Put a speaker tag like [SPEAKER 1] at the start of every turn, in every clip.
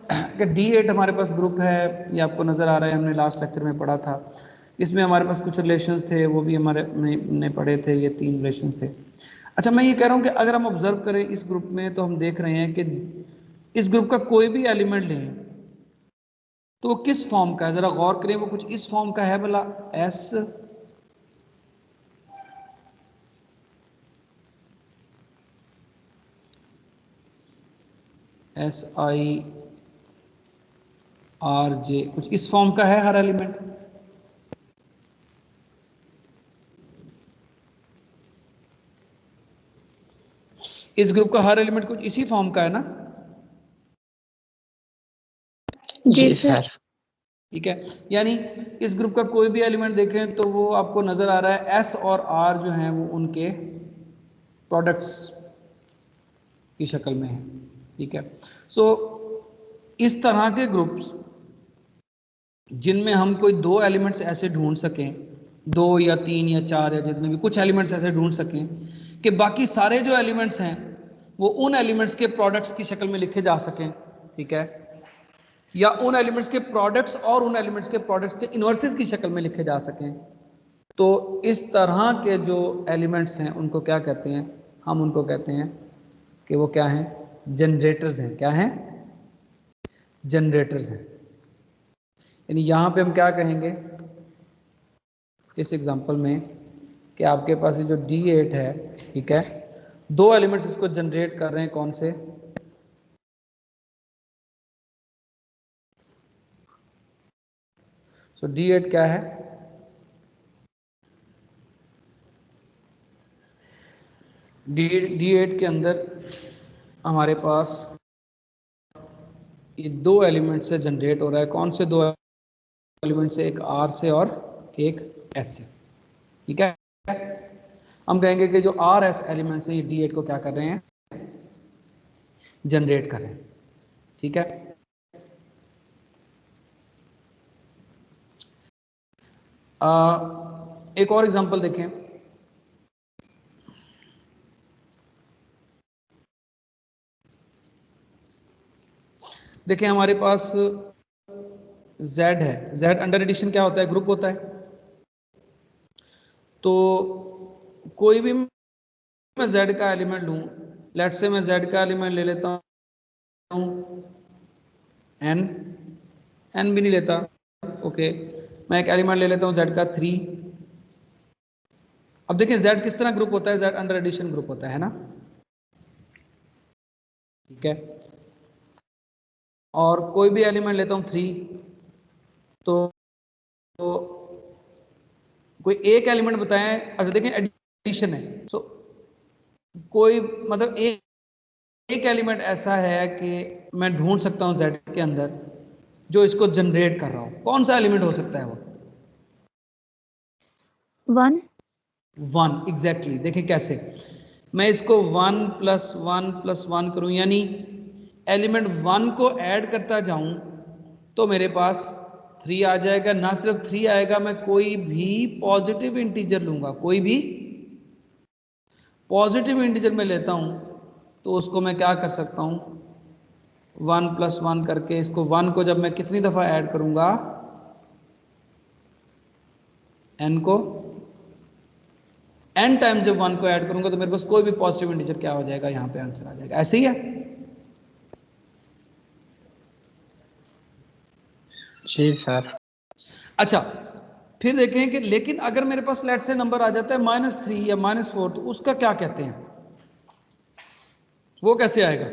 [SPEAKER 1] कि D8 हमारे पास group है, ये आपको नज़र आ रहा है, हमने लास्ट लेक्चर में पढ़ा था। इसमें हमारे पास कुछ रिलेशंस थे, वो भी हमारे ने पढ़े थे, ये 3 रिलेशंस थे। अच्छा, मैं ये कह रहा हूँ कि अगर हम ऑब्जर्व करें इस ग्रुप में, तो हम देख रहे हैं कि इस ग्रुप का कोई भी एलिमेंट लें तो वो किस फॉर्म का है, ज़रा गौर करें, वो कुछ इस फॉर्म का है भला, SIRJ, कुछ इस फॉर्म का है हर एलिमेंट? इस ग्रुप का हर एलिमेंट कुछ इसी फॉर्म का है ना?
[SPEAKER 2] जी सर।
[SPEAKER 1] ठीक है, यानी इस ग्रुप का कोई भी एलिमेंट देखें तो वो आपको नज़र आ रहा है S और R जो हैं वो उनके प्रोडक्ट्स की शक्ल में है। ठीक है, सो इस तरह के ग्रुप्स जिनमें हम कोई 2 एलिमेंट्स ऐसे ढूंढ सकें, 2 या 3 या 4 या जितने भी कुछ एलिमेंट्स ऐसे ढूंढ सकें कि बाकी सारे जो एलिमेंट्स हैं वो उन एलिमेंट्स के प्रोडक्ट्स की शक्ल में लिखे जा सकें। ठीक है, या उन एलिमेंट्स के प्रोडक्ट्स और उन एलिमेंट्स के प्रोडक्ट्स के इन्वर्सेस की शक्ल में लिखे जा सकें। तो इस तरह के जो एलिमेंट्स हैं उनको क्या कहते हैं? हम उनको कहते हैं कि वो क्या हैं? जनरेटर्स हैं। क्या हैं? जनरेटर्स हैं। यानी यहाँ पे हम क्या कहेंगे इस एग्जांपल में कि आपके पास ये जो D8 है, ठीक है, 2 एलिमेंट्स इसको जनरेट कर रहे हैं, कौन से? सो D8 क्या है? D8 के अंदर हमारे पास ये 2 एलिमेंट से जनरेट हो रहा है। कौन से 2 एलिमेंट से? एक R से और एक S से। ठीक है, हम कहेंगे कि जो R S एलिमेंट्स हैं ये D8 को क्या कर रहे हैं? जनरेट कर रहे हैं। ठीक है, एक और एग्जांपल देखें। देखें हमारे पास Z है। Z अंडर एडिशन क्या होता है? ग्रुप होता है। तो कोई भी मैं Z का एलिमेंट लूं, लेट से मैं Z का एलिमेंट ले लेता हूं N भी नहीं लेता, ओके, मैं एक एलिमेंट ले लेता हूं Z का 3। अब देखिए Z किस तरह ग्रुप होता है? Z अंडर एडिशन ग्रुप होता है ना? ठीक है, और कोई भी एलिमेंट लेता हूं 3, तो कोई एक एलिमेंट बताएं। अच्छा देखें एडिशन है, सो कोई मतलब एक एलिमेंट ऐसा है कि मैं ढूंढ सकता हूं Z के अंदर जो इसको जनरेट कर रहा हूं। कौन सा एलिमेंट हो सकता है वो?
[SPEAKER 2] 1
[SPEAKER 1] एग्जैक्टली। देखिए कैसे मैं इसको 1 + 1 + 1 करूं, यानी एलिमेंट 1 को ऐड करता जाऊं तो मेरे पास 3 आ जाएगा। ना सिर्फ 3 आएगा, मैं कोई भी पॉजिटिव इंटीजर लूंगा, कोई भी पॉजिटिव इंटीजर में लेता हूं तो उसको मैं क्या कर सकता हूं? 1 + 1 करके इसको 1 को जब मैं कितनी दफ़ा ऐड करूंगा? n को n टाइम्स जब 1 को ऐड करूंगा तो मेरे पास कोई भी पॉजिटिव इंटीजर क्या हो जाएगा? यहाँ पे आंसर आ जाएगा। ऐसे ही है।
[SPEAKER 3] जी सर।
[SPEAKER 1] अच्छा, फिर देखें कि लेकिन अगर मेरे पास लेट से नंबर आ जाता है -3 या -4 तो उसका क्या कहते हैं? वो कैसे आएगा?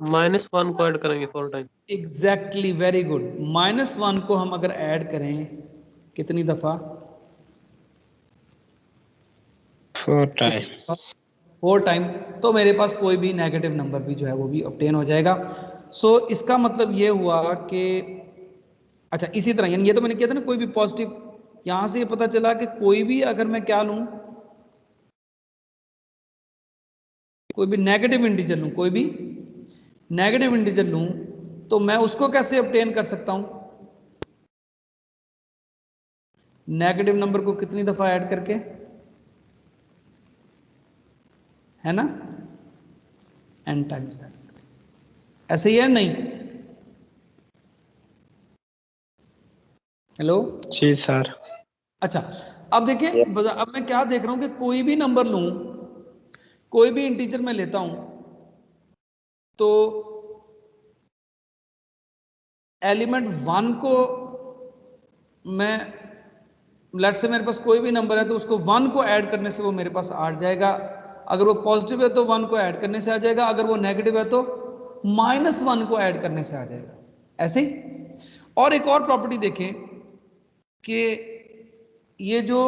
[SPEAKER 4] -1 को ऐड करेंगे 4 टाइम।
[SPEAKER 1] Exactly, very good. -1 को हम अगर ऐड करें कितनी दफा?
[SPEAKER 3] 4 टाइम।
[SPEAKER 1] 4 टाइम, तो मेरे पास कोई भी नेगेटिव नंबर भी जो है वो भी ऑब्टेन हो जाएगा। सो इसका मतलब ये हुआ कि अच्छा इसी तरह, यानी ये तो मैंने किया था ना, कोई भी पॉजिटिव, यहां से ये पता चला कि कोई भी अगर मैं क्या लूं, कोई भी नेगेटिव इंटीजर लूं, कोई भी नेगेटिव इंटीजर लूं तो मैं उसको कैसे ऑब्टेन कर सकता हूं? नेगेटिव नंबर को कितनी दफा ऐड करके, है ना? n टाइम्स z, ऐसे ही है नहीं? हेलो।
[SPEAKER 3] जी सर।
[SPEAKER 1] अच्छा, अब देखिए, अब मैं क्या देख रहा हूं कि कोई भी नंबर लूं, कोई भी इंटीजर मैं लेता हूं, तो एलिमेंट 1 को मैं, लेट से मेरे पास कोई भी नंबर है तो उसको 1 को ऐड करने से वो मेरे पास आ जाएगा। अगर वो पॉजिटिव है तो 1 को ऐड करने से आ जाएगा, अगर वो नेगेटिव है तो -1 को ऐड करने से आ जाएगा, ऐसे ही। और एक और प्रॉपर्टी देखें कि ये जो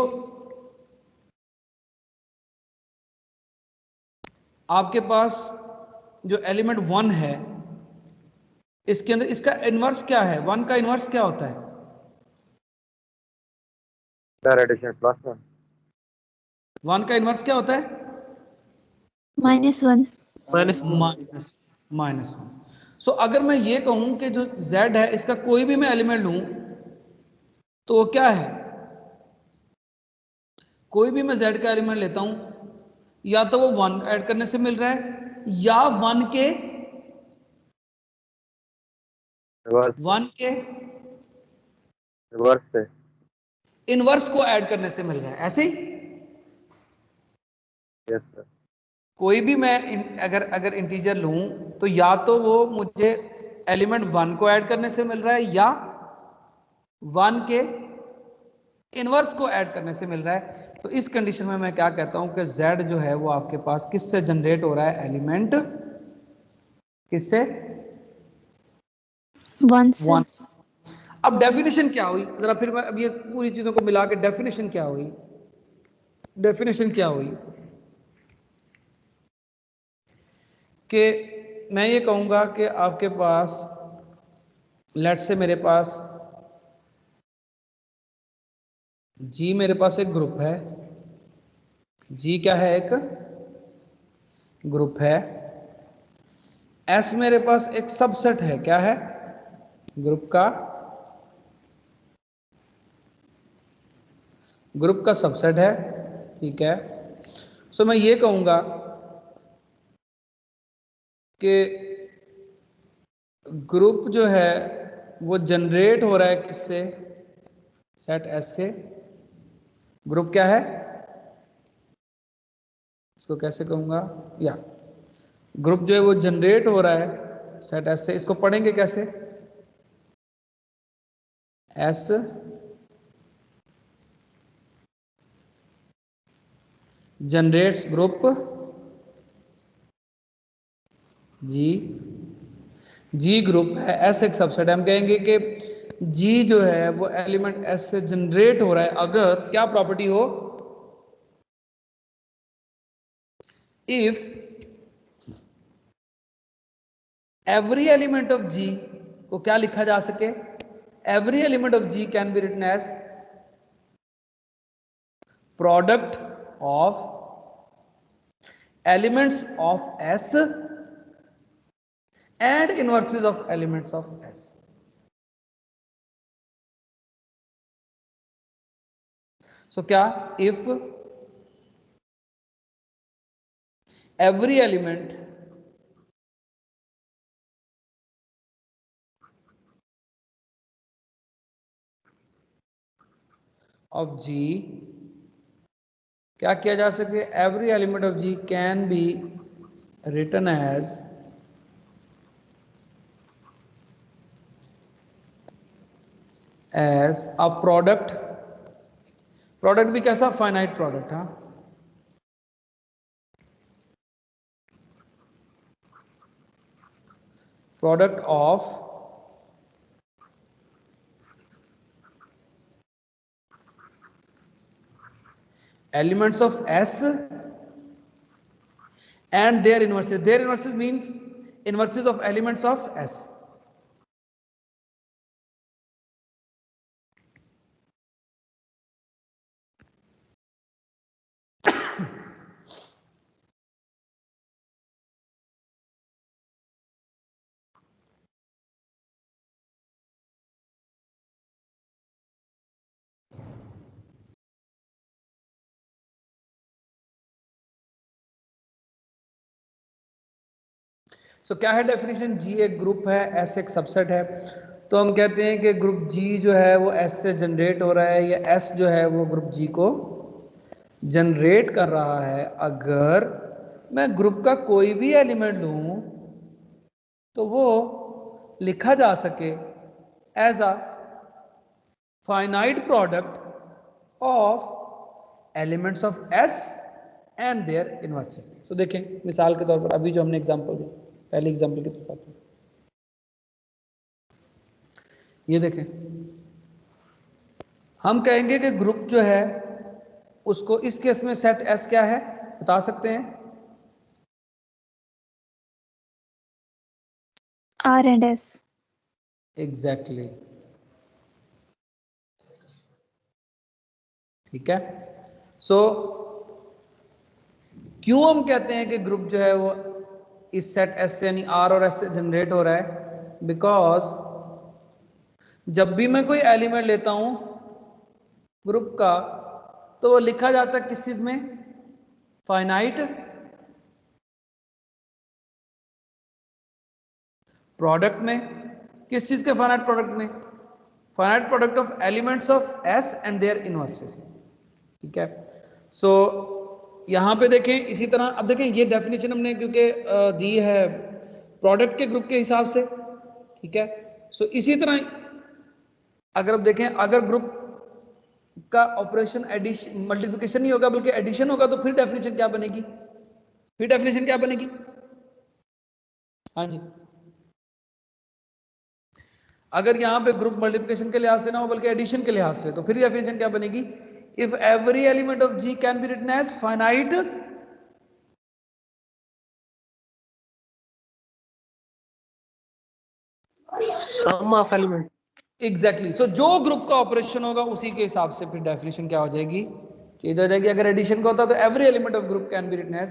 [SPEAKER 1] आपके पास जो एलिमेंट 1 है, इसके अंदर इसका इनवर्स क्या है? 1 का इनवर्स क्या होता है?
[SPEAKER 4] एडिशन +1।
[SPEAKER 1] 1 का इनवर्स क्या होता है?
[SPEAKER 2] -1।
[SPEAKER 1] -1। सो अगर मैं ये कहूं कि जो z है इसका कोई भी मैं एलिमेंट लूं तो वो क्या है? कोई भी मैं z का एलिमेंट लेता हूं, या तो वो 1 ऐड करने से मिल रहा है, या 1 के
[SPEAKER 4] रिवर्स से
[SPEAKER 1] इनवर्स को ऐड करने से मिल रहा है, ऐसे ही।
[SPEAKER 4] Yes sir.
[SPEAKER 1] कोई भी मैं अगर इंटीजर लूं तो या तो वो मुझे एलिमेंट 1 को ऐड करने से मिल रहा है, या 1 के इनवर्स को ऐड करने से मिल रहा है। तो इस कंडीशन में मैं क्या कहता हूं कि z जो है वो आपके पास किससे जनरेट हो रहा है? एलिमेंट किससे?
[SPEAKER 2] 1 से।
[SPEAKER 1] 1। अब डेफिनेशन क्या हुई जरा, फिर मैं अब ये पूरी चीजों को मिला के डेफिनेशन क्या हुई? डेफिनेशन क्या हुई कि मैं ये कहूंगा कि आपके पास, लेट से मेरे पास जी, मेरे पास एक ग्रुप है, जी क्या है? एक ग्रुप है। एस मेरे पास एक सबसेट है, क्या है? ग्रुप का, ग्रुप का सबसेट है, ठीक है। सो मैं ये कहूंगा कि ग्रुप जो है वो जनरेट हो रहा है किससे? सेट एस से। ग्रुप क्या है? इसको कैसे कहूंगा? या ग्रुप जो है वो जनरेट हो रहा है सेट एस से। इसको पढ़ेंगे कैसे? एस जनरेट्स ग्रुप जी, जी ग्रुप है, एस एक सबसेट है। हम कहेंगे कि जी जो है वो एलिमेंट एस से जनरेट हो रहा है अगर क्या प्रॉपर्टी हो? If every element of G को क्या लिखा जा सके? Every element of G can be written as product of elements of S and inverses of elements of S. So क्या? If every element of G, क्या किया जा सके? every element of G can be written as a product, product भी कैसा? Finite product, हाँ, product of elements of S and their inverses. Their inverses means inverses of elements of S. सो क्या है definition? जी एक ग्रुप है, S एक subset है। तो हम कहते हैं कि ग्रुप जी जो है वो एस से जनरेट हो रहा है, या एस जो है वो ग्रुप जी को जनरेट कर रहा है अगर मैं ग्रुप का कोई भी एलिमेंट लूं तो वो लिखा जा सके as a finite product of elements of S and their inverses. तो देखें मिसाल के तौर पर अभी जो हमने एग्जांपल दी, पहले एग्जांपल की तरफ आते हैं। ये देखें, हम कहेंगे कि ग्रुप जो है उसको इस केस में सेट एस क्या है बता सकते हैं?
[SPEAKER 2] R and S.
[SPEAKER 1] एग्जैक्टली, ठीक है। सो क्यों हम कहते हैं कि ग्रुप जो है वो इस सेट एस से यानी आर और एस से जनरेट हो रहा है? बिकॉज जब भी मैं कोई एलिमेंट लेता हूं ग्रुप का तो वो लिखा जाता है किस चीज में? फाइनाइट प्रोडक्ट में। किस चीज के फाइनाइट प्रोडक्ट में? Finite product of elements of S and their inverses, ठीक है। सो यहां पे देखें इसी तरह, अब देखें ये डेफिनेशन हमने क्योंकि दी है प्रोडक्ट के ग्रुप के हिसाब से, ठीक है। सो इसी तरह अगर आप देखें, अगर ग्रुप का ऑपरेशन एडिशन मल्टीप्लिकेशन नहीं होगा बल्कि एडिशन होगा तो फिर डेफिनेशन क्या बनेगी? फिर डेफिनेशन क्या बनेगी? हाँ जी, अगर यहां पे ग्रुप मल्टीप्लिकेशन के लिहाज से ना हो बल्कि एडिशन के लिहाज से, तो फिर डेफिनेशन क्या बनेगी? If every element of G can be written as finite
[SPEAKER 3] sum of element.
[SPEAKER 1] Exactly. So जो ग्रुप का ऑपरेशन होगा उसी के हिसाब से फिर डेफिनेशन क्या हो जाएगी? चेंज हो जाएगी। अगर एडिशन का होता तो every element of group can be written as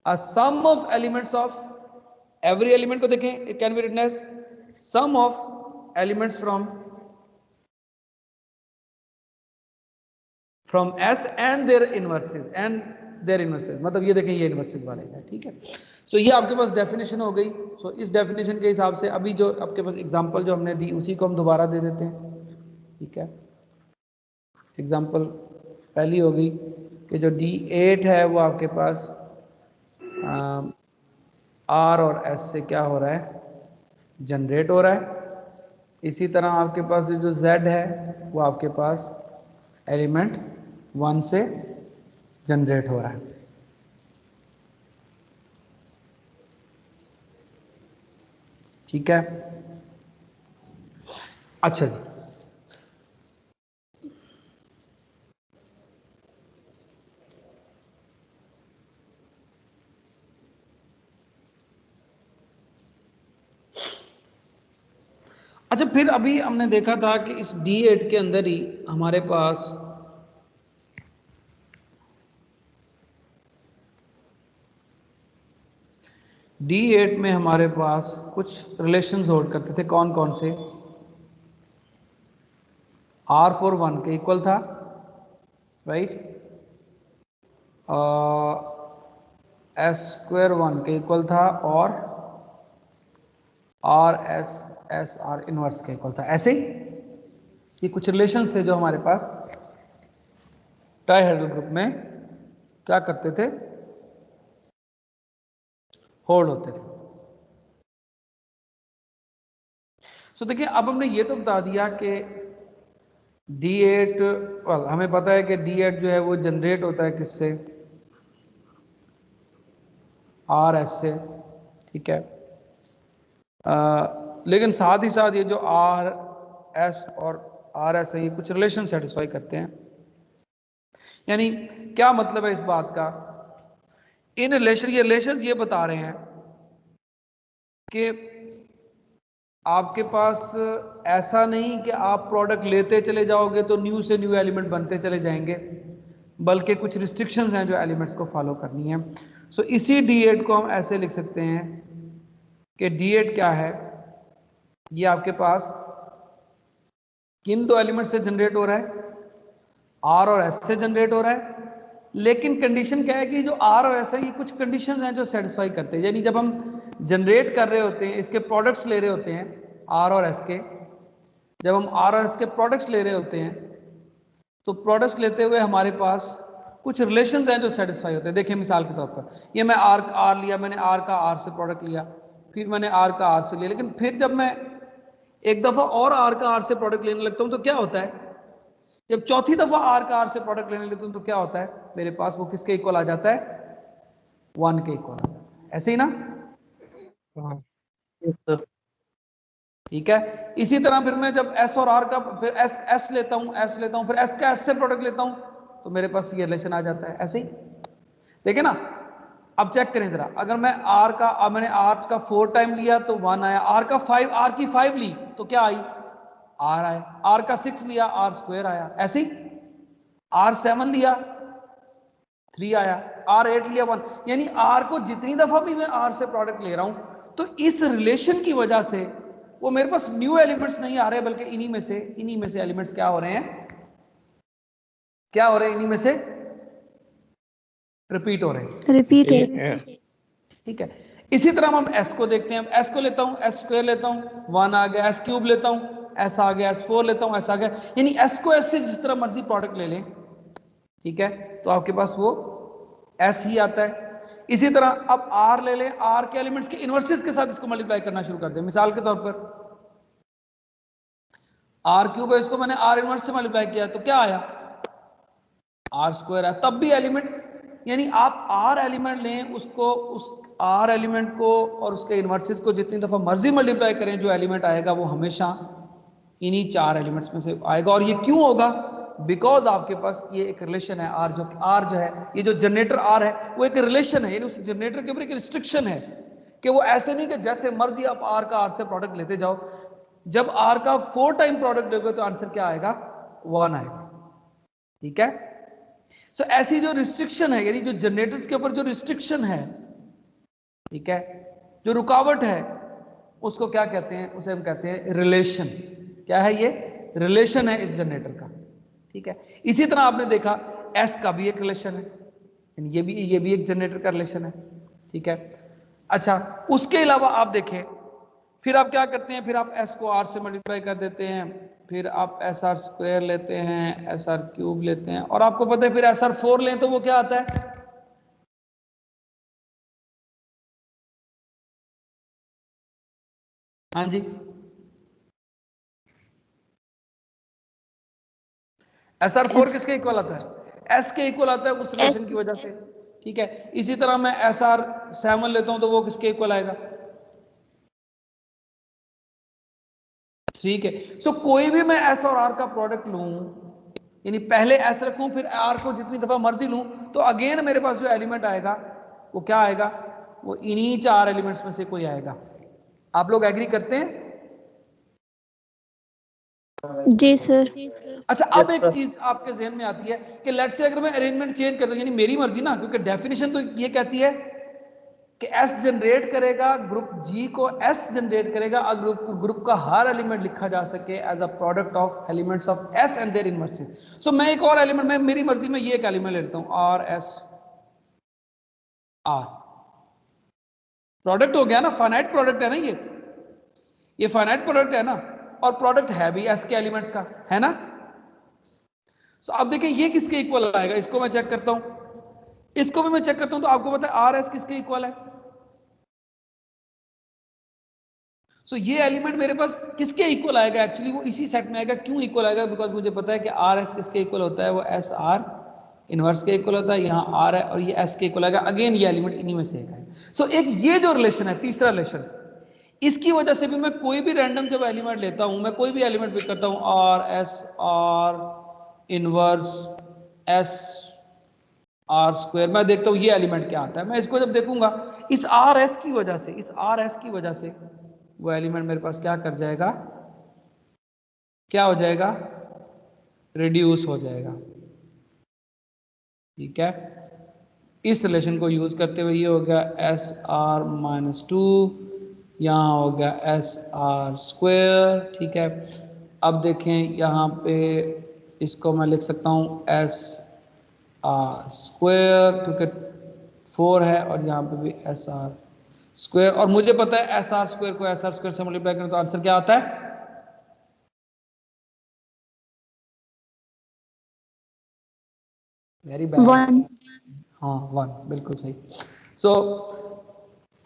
[SPEAKER 1] a sum of elements of, every element को देखें it can be written as sum of elements from S and their inverses, मतलब ये देखें ये इनवर्सेस वाले हैं, ठीक है। सो ये आपके पास डेफिनेशन हो गई। सो इस डेफिनेशन के हिसाब से अभी जो आपके पास एग्जांपल जो हमने दी उसी को हम दोबारा दे देते हैं, ठीक है। एग्जांपल पहली हो गई कि जो D8 है वो आपके पास R और S से क्या हो रहा है? जनरेट हो रहा है। इसी तरह आपके पास जो Z है वो आपके पास एलिमेंट 1 से जनरेट हो रहा है, ठीक है। अच्छा जी, अच्छा फिर अभी हमने देखा था कि इस D8 के अंदर ही हमारे पास D8 में हमारे पास कुछ रिलेशंस होल्ड करते थे। कौन कौन से? R4 1 के इक्वल था, राइट। S स्क्वायर 1 के इक्वल था और R इनवर्स के इक्वल था। ऐसे ही ये कुछ रिलेशंस थे जो हमारे पास ट्राइहेड्रल ग्रुप में क्या करते थे? होल्ड होते थे। सो देखिए अब हमने ये तो बता दिया कि D8 हमें पता है कि D8 जो है वो जनरेट होता है किससे? RS से, ठीक है। लेकिन साथ ही साथ ये जो RS और RS है ये कुछ रिलेशन सेटिस्फाई करते हैं। यानी क्या मतलब है इस बात का? इन रिलेशन ये बता रहे हैं कि आपके पास ऐसा नहीं कि आप प्रोडक्ट लेते चले जाओगे तो न्यू से न्यू एलिमेंट बनते चले जाएंगे, बल्कि कुछ रिस्ट्रिक्शंस हैं जो एलिमेंट्स को फॉलो करनी है। सो इसी D8 को हम ऐसे लिख सकते हैं कि D8 क्या है? ये आपके पास किन दो एलिमेंट से जनरेट हो रहा है? R और S से जनरेट हो रहा है। लेकिन कंडीशन क्या है कि जो R और S है ये कुछ कंडीशंस हैं जो सेटिस्फाई करते हैं। यानी जब हम जनरेट कर रहे होते हैं, इसके प्रोडक्ट्स ले रहे होते हैं आर और एस के, जब हम आर और एस के प्रोडक्ट्स ले रहे होते हैं तो प्रोडक्ट्स लेते हुए हमारे पास कुछ रिलेशंस हैं जो सेटिस्फाई होते हैं। देखिए मिसाल के तौर पर ये मैं आर लिया, मैंने आर का आर से प्रोडक्ट लिया, फिर मैंने आर का आर से लिया, लेकिन फिर जब मैं एक दफ़ा और आर का आर से प्रोडक्ट लेने लगता हूँ तो क्या होता है, जब चौथी दफ़ा आर का आर से प्रोडक्ट लेने लगता हूँ तो क्या होता है, मेरे पास वो किसके इक्वल आ जाता है, 1 के इक्वल आ जाता है। ऐसे ही ना?
[SPEAKER 3] Yes sir.
[SPEAKER 1] ठीक है। इसी तरह फिर मैं जब एस और आर का फिर एस लेता हूँ, फिर एस का एस से प्रोडक्ट लेता हूँ तो मेरे पास ये रिलेशन आ जाता है। ऐसे ही देखिए ना, अब चेक करें जरा, अगर मैं मैंने आर का 4 टाइम लिया तो 1 आया, आर की 5 ली तो क्या आई, आर आया, आर का 6 लिया आर स्क्वायर आया, ऐसे ही आर 7 लिया 3 आया, आर 8 लिया 1, यानी आर को जितनी दफा भी मैं आर से प्रोडक्ट ले रहा हूं तो इस रिलेशन की वजह से वो मेरे पास न्यू एलिमेंट्स नहीं आ रहे, बल्कि इन्हीं में से एलिमेंट्स क्या हो रहे हैं, इन्हीं में से रिपीट हो रहे हैं,
[SPEAKER 2] रिपीट हो रहा है।
[SPEAKER 1] ठीक है। इसी तरह हम एस को देखते हैं, एस को लेता हूं, एस स्क्वायर लेता हूं 1 आ गया, एस क्यूब लेता हूं एस आ गया, एस 4 लेता हूं एस आ गया, यानी एस को एस से जिस तरह मर्जी प्रोडक्ट ले लें, ठीक है, तो आपके पास वो एस ही आता है। इसी तरह अब आर ले लें, आर के एलिमेंट्स के इनवर्सेस के साथ इसको मल्टीप्लाई करना शुरू कर दें। मिसाल के तौर पर आर क्यूब है, इसको मैंने आर इनवर्स से मल्टीप्लाई किया तो क्या आया, आर स्क्वायर है, तब भी एलिमेंट, यानी आप आर एलिमेंट लें, उसको उस आर एलिमेंट को और उसके इनवर्सेस को जितनी दफा मर्जी मल्टीप्लाई करें, जो एलिमेंट आएगा वो हमेशा इन्हीं 4 एलिमेंट्स में से आएगा। और ये क्यों होगा, बिकॉज आपके पास ये एक रिलेशन है आर जो है, ये जो जनरेटर आर है वो एक रिलेशन है, यानी उस जनरेटर के ऊपर एक रिस्ट्रिक्शन है कि वो ऐसे नहीं कि जैसे मर्जी आप आर का आर से प्रोडक्ट लेते जाओ, जब आर का 4 टाइम प्रोडक्ट लोगे तो आंसर क्या आएगा, 1 आएगा, ठीक है। सो ऐसी जो रिस्ट्रिक्शन है, यानी जो जनरेटर्स के ऊपर जो रिस्ट्रिक्शन है, ठीक है, जो रुकावट है, उसको क्या कहते हैं, उसे हम कहते हैं रिलेशन। क्या है ये, रिलेशन है इस जनरेटर का, ठीक है। इसी तरह आपने देखा एस का भी एक रिलेशन है, ये भी एक जनरेटर का रिलेशन है, ठीक है। अच्छा, उसके अलावा आप देखें, फिर आप क्या करते हैं, फिर आप एस को आर से मल्टीप्लाई कर देते हैं, फिर आप एस आर स्क्वायर लेते हैं, एस आर क्यूब लेते हैं, और आपको पता है फिर एस आर 4 लें तो वो क्या आता है, हाँ जी, एस आर 4 किसके इक्वल आता है, एस के इक्वल आता है उस रिलेशन की वजह से, ठीक है। इसी तरह मैं एस आर 7 लेता हूं तो वो किसके इक्वल आएगा, ठीक है। सो कोई भी मैं एस और आर का प्रोडक्ट लूं, यानी पहले एस रखूं फिर आर को जितनी दफा मर्जी लूं, तो अगेन मेरे पास जो एलिमेंट आएगा वो क्या आएगा, वो इन्हीं 4 एलिमेंट्स में से कोई आएगा। आप लोग एग्री करते हैं?
[SPEAKER 2] जी सर।
[SPEAKER 1] अच्छा, अब एक चीज आपके जहन में आती है कि लेट्स से अगर मैं अरेंजमेंट चेंज कर दूं, यानी मेरी मर्जी ना, क्योंकि डेफिनेशन तो ये कहती है कि एस जनरेट करेगा, ग्रुप जी को एस जनरेट करेगा, अगर ग्रुप का हर एलिमेंट लिखा जा सके as a product of elements of S and their inverses. So मैं एक और एलिमेंट, मैं मेरी मर्जी में ये एक एलिमेंट ले लेता हूं, आर एस आर, प्रोडक्ट हो गया ना, फाइनाइट प्रोडक्ट है ना, ये फाइनाइट प्रोडक्ट है ना, और प्रोडक्ट है भी एस के एलिमेंट्स का, है ना। सो अब देखें ये किसके इक्वल आएगा, इसको मैं चेक करता हूं, इसको भी मैं चेक करता हूं, तो आपको पता है आर एस किसके इक्वल है। सो ये एलिमेंट मेरे पास किसके इक्वल आएगा, एक्चुअली वो इसी सेट में आएगा। क्यों इक्वल आएगा, बिकॉज मुझे पता है कि आर एस किसके इक्वल होता है, वो एस आर इनवर्स के इक्वल होता है, यहाँ आर है और ये एस के इक्वल आएगा, अगेन ये एलिमेंट इन्हीं में से है। सो एक ये जो रिलेशन है, तीसरा रिलेशन, इसकी वजह से भी मैं कोई भी रैंडम जब एलिमेंट लेता हूं, मैं कोई भी एलिमेंट पिक करता हूं, R S R inverse S R square, मैं देखता हूं ये एलिमेंट क्या आता है, मैं इसको जब देखूंगा इस आर एस की वजह से, इस आर एस की वजह से वो एलिमेंट मेरे पास क्या कर जाएगा, क्या हो जाएगा, रिड्यूस हो जाएगा, ठीक है। इस रिलेशन को यूज करते हुए ये हो गया एस आर माइनस 2, यहाँ हो गया एस आर स्क्वायर, ठीक है। अब देखें यहाँ पे इसको मैं लिख सकता हूँ एस आर स्क्वायर, क्योंकि 4 है और यहाँ पे भी एस आर। स्क्वायर, और मुझे पता है एस आर स्क्वायर को एस आर स्क्वायर से मल्टीप्लाई करें तो आंसर क्या आता है? Very bad.
[SPEAKER 2] 1.
[SPEAKER 1] हाँ 1, बिल्कुल सही। सो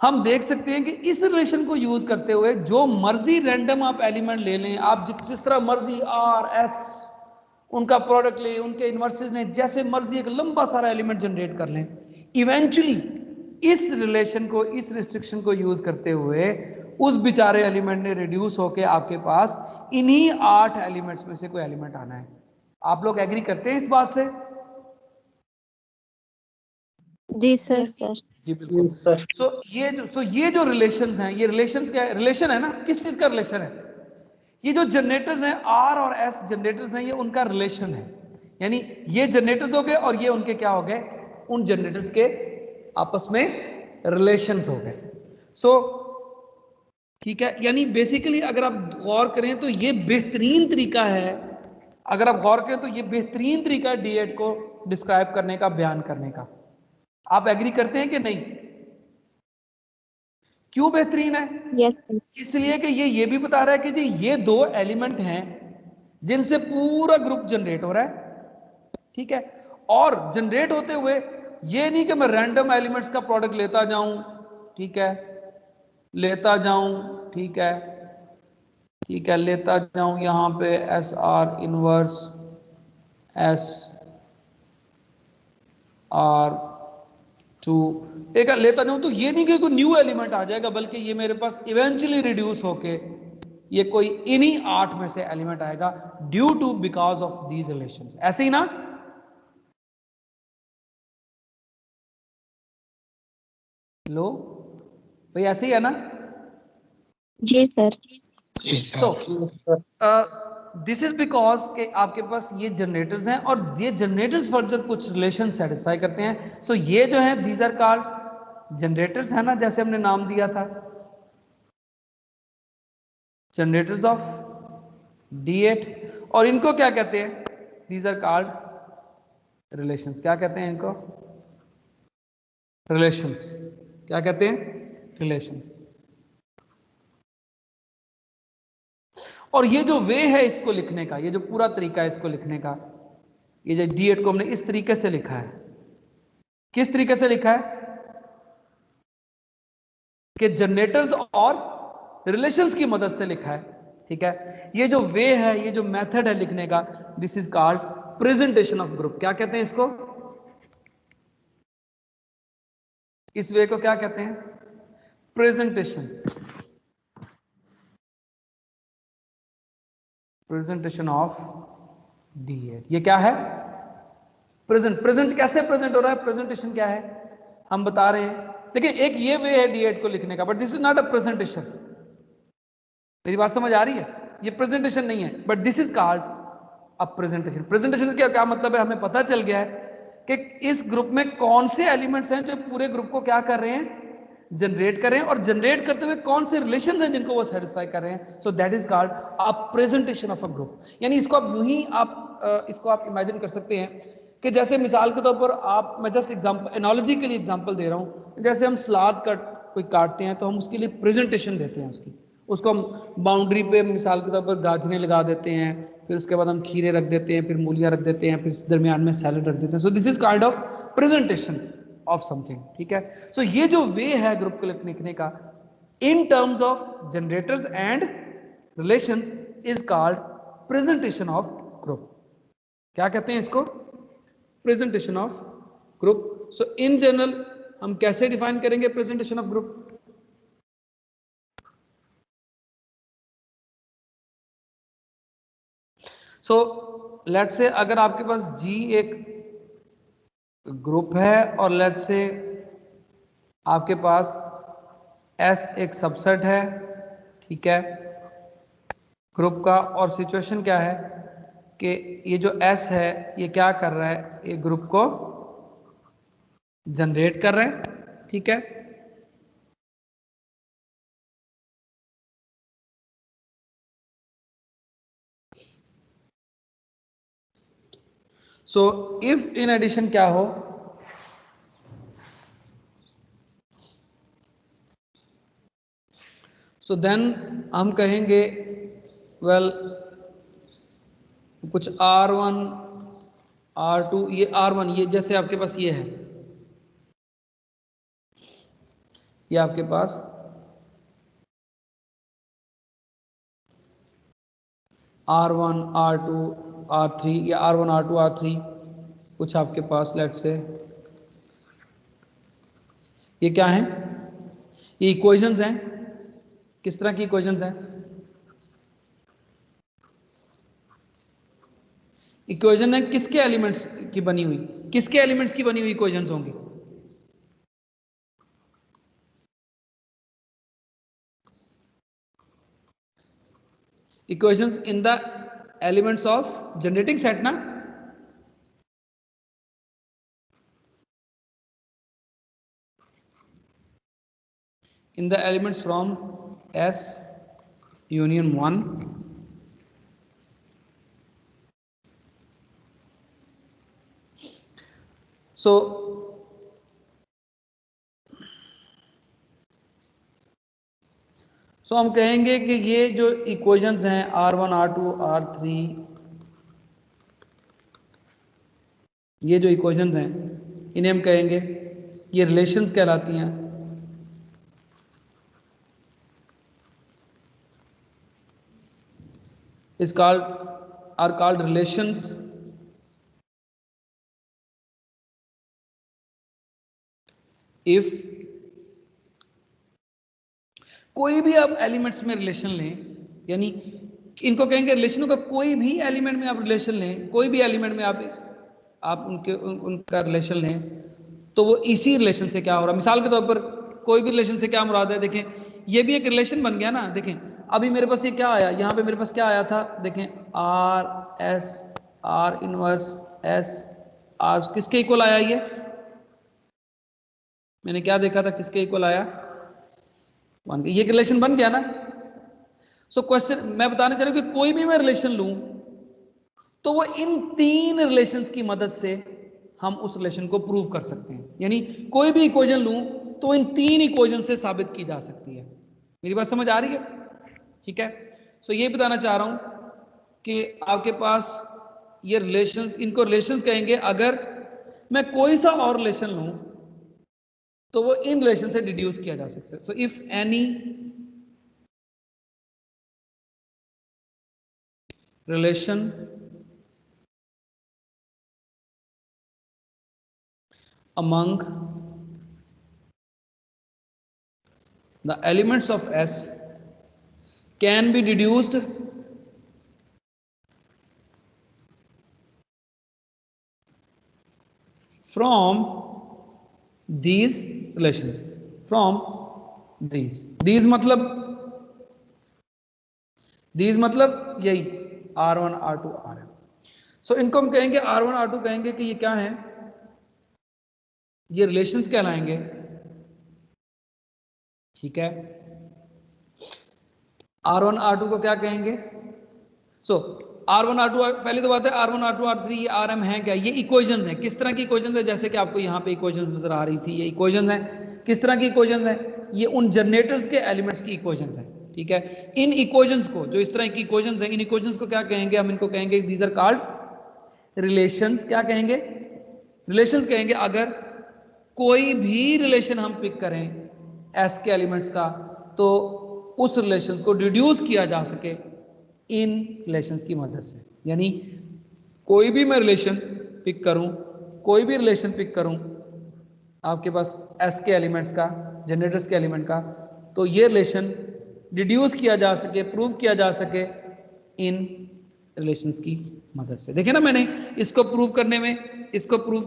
[SPEAKER 1] हम देख सकते हैं कि इस रिलेशन को यूज करते हुए जो मर्जी रैंडम आप एलिमेंट ले लें, आप जिस तरह मर्जी आर एस उनका प्रोडक्ट लें, उनके इनवर्सेस ने जैसे मर्जी एक लंबा सारा एलिमेंट जनरेट कर लें, इवेंचुअली इस रिलेशन को, इस रिस्ट्रिक्शन को यूज करते हुए उस बेचारे एलिमेंट ने रिड्यूस होके आपके पास इन्हीं 8 एलिमेंट्स में से कोई एलिमेंट आना है। आप लोग एग्री करते हैं इस बात से?
[SPEAKER 2] जी सर. सर.
[SPEAKER 1] जी बिल्कुल।
[SPEAKER 3] सर
[SPEAKER 1] ये जो रिलेशंस हैं, ये रिलेशंस क्या है? रिलेशन है ना, किस चीज का रिलेशन है? ये जो जनरेटर्स हैं आर और एस जनरेटर्स हैं, ये उनका रिलेशन है। यानी ये जनरेटर्स हो गए और ये उनके क्या हो गए? उन जनरेटर्स के आपस में रिलेशंस हो गए। सो ठीक है, यानी बेसिकली अगर आप गौर करें तो ये बेहतरीन तरीका है, अगर आप गौर करें तो ये बेहतरीन तरीका है D8 को डिस्क्राइब करने का, बयान करने का। आप एग्री करते हैं कि नहीं? क्यों बेहतरीन है?
[SPEAKER 2] Yes sir.
[SPEAKER 1] इसलिए कि ये भी बता रहा है कि जी ये 2 एलिमेंट हैं जिनसे पूरा ग्रुप जनरेट हो रहा है, ठीक है। और जनरेट होते हुए ये नहीं कि मैं रैंडम एलिमेंट्स का प्रोडक्ट लेता जाऊं, ठीक है, लेता जाऊं, ठीक है, ठीक है, लेता जाऊं यहां पे S R inverse S R 2 एक लेता जाऊं, तो ये नहीं कि कोई न्यू एलिमेंट आ जाएगा, बल्कि ये मेरे पास इवेंचुअली रिड्यूस होके ये कोई इन्हीं 8 में से एलिमेंट आएगा due to because of these relations. ऐसे ही ना? लो भाई, ऐसे ही है ना?
[SPEAKER 2] जी sir.
[SPEAKER 1] So this is because के आपके पास ये जनरेटर्स हैं और ये जनरेटर्स फर्दर कुछ रिलेशन सेटिस्फाई करते हैं। सो ये जो है दीज आर कॉल्ड जनरेटर्स, है ना, जैसे हमने नाम दिया था जनरेटर्स ऑफ D8। और इनको क्या कहते हैं? These are called relations. क्या कहते हैं इनको? रिलेशंस। क्या कहते हैं? रिलेशंस। और ये जो वे है इसको लिखने का, ये जो पूरा तरीका है इसको लिखने का, ये जो D8 को हमने इस तरीके से लिखा है। किस तरीके से लिखा है? कि जनरेटर्स और रिलेशंस की मदद से लिखा है, ठीक है। ये जो वे है, ये जो मेथड है लिखने का, this is called presentation of group. क्या कहते हैं इसको? इस वे को क्या कहते हैं? प्रेजेंटेशन। Presentation of D8। ये क्या है? प्रेजेंट। प्रेजेंट कैसे प्रेजेंट हो रहा है? प्रेजेंटेशन क्या है हम बता रहे हैं। देखिए एक ये वे है D8 को लिखने का, but this is not a presentation. मेरी बात समझ आ रही है? ये प्रेजेंटेशन नहीं है, but this is called a presentation. Presentation का क्या मतलब है? हमें पता चल गया है कि इस ग्रुप में कौन से एलिमेंट्स हैं जो पूरे ग्रुप को क्या कर रहे हैं? जनरेट कर रहे हैं, और जनरेट करते हुए कौन से रिलेशंस हैं जिनको वो सेटिस्फाई कर रहे हैं। So that is called a presentation of a group. यानी इसको आप यूं ही इसको आप इमेजिन कर सकते हैं कि जैसे मिसाल के तौर पर आप, मैं जस्ट एग्जांपल, एनालॉजी के लिए एग्जांपल दे रहा हूं, जैसे हम सलाद कोई काटते हैं तो हम उसके लिए प्रेजेंटेशन देते हैं उसको हम बाउंड्री पे मिसाल के तौर पर गाजरें लगा देते हैं, फिर उसके बाद हम खीरे रख देते हैं, फिर मूलियां रख देते हैं, फिर दरमियान में सैलड रख देते हैं। सो this is kind of presentation of something, ठीक है। सो ये जो वे है ग्रुप को लिखने का in terms of generators and relations is called presentation of group. क्या कहते हैं इसको? Presentation of group. So in general हम कैसे डिफाइन करेंगे presentation of group? So let's say अगर आपके पास G एक ग्रुप है और लेट्स से आपके पास S एक सबसेट है, ठीक है, ग्रुप का, और सिचुएशन क्या है कि ये जो S है ये क्या कर रहा है? ये ग्रुप को जनरेट कर रहा है, ठीक है। सो इफ इन एडिशन क्या हो, सो देन हम कहेंगे वेल कुछ R1 R2, ये R1 ये जैसे आपके पास ये है, ये आपके पास R1 R2 R3 या R1 R2 R3 कुछ आपके पास लेट से ये क्या है, ये इक्वेशंस हैं। किस तरह की इक्वेशंस हैं? इक्वेशन है किसके एलिमेंट्स की बनी हुई, किसके एलिमेंट्स की बनी हुई इक्वेशंस होंगी? Equations in the elements of generating set ना। in the elements from S union 1 so हम कहेंगे कि ये जो इक्वेशंस हैं R1 R2 R3 ये जो इक्वेशंस हैं इन्हें हम कहेंगे ये रिलेशंस कहलाती हैं। is called are called relations if कोई भी आप एलिमेंट्स में रिलेशन लें, यानी इनको कहेंगे रिलेशनों का कोई भी एलिमेंट में आप रिलेशन लें, कोई भी एलिमेंट में आप उनका रिलेशन लें तो वो इसी रिलेशन से क्या हो रहा है। मिसाल के तौर पर कोई भी रिलेशन से क्या मुराद है, देखें ये भी एक रिलेशन बन गया ना। देखें अभी मेरे पास ये क्या आया, यहाँ पे मेरे पास क्या आया था, देखें R S R inverse S R किसके इक्वल आया, ये मैंने क्या देखा था, किसके इक्वल आया, वन। ये रिलेशन बन गया ना। सो क्वेश्चन मैं बताने चाह रहा हूं कि कोई भी मैं रिलेशन लूं तो वो इन तीन रिलेशंस की मदद से हम उस रिलेशन को प्रूव कर सकते हैं। यानी कोई भी इक्वेशन लूं तो इन तीन इक्वेशन से साबित की जा सकती है। मेरी बात समझ आ रही है? ठीक है। सो ये बताना चाह रहा हूं कि आपके पास ये रिलेशंस, इनको रिलेशंस कहेंगे अगर मैं कोई सा और रिलेशन लूं तो वो इन रिलेशन से डिड्यूस किया जा सकता है। So if any relation among the elements of S can be deduced from these relations, from these मतलब यही R1 R2 RM। सो इनको हम कहेंगे R1 R2 कहेंगे कि ये क्या है, ये रिलेशंस कहलाएंगे। ठीक है। R1 R2 को क्या कहेंगे? सो R1 R2 पहली तो बात है R1 R2 R3 ये RM है क्या, ये इक्वेशंस हैं। किस तरह की इक्वेशंस है, जैसे कि आपको यहाँ पे इक्वेशंस नजर आ रही थी, ये इक्वेशंस हैं। किस तरह की इक्वेशंस हैं? ये उन जनरेटर्स के एलिमेंट्स की इक्वेशंस हैं। ठीक है। इन इक्वेशंस को, जो इस तरह की इक्वेशंस हैं, इन इक्वेशंस को क्या कहेंगे, हम इनको कहेंगे दीज आर कॉल्ड रिलेशंस। क्या कहेंगे? रिलेशंस कहेंगे अगर कोई भी रिलेशन हम पिक करें एस के एलिमेंट्स का तो उस रिलेशन को डिड्यूस किया जा सके इन रिलेशंस की मदद से। यानी कोई भी मैं रिलेशन पिक करूं, कोई भी रिलेशन पिक करूं आपके पास एस के एलिमेंट्स का, जनरेटर्स के एलिमेंट का, तो ये रिलेशन डिड्यूस किया जा सके, प्रूव किया जा सके इन रिलेशंस की मदद से। देखें ना, मैंने इसको प्रूव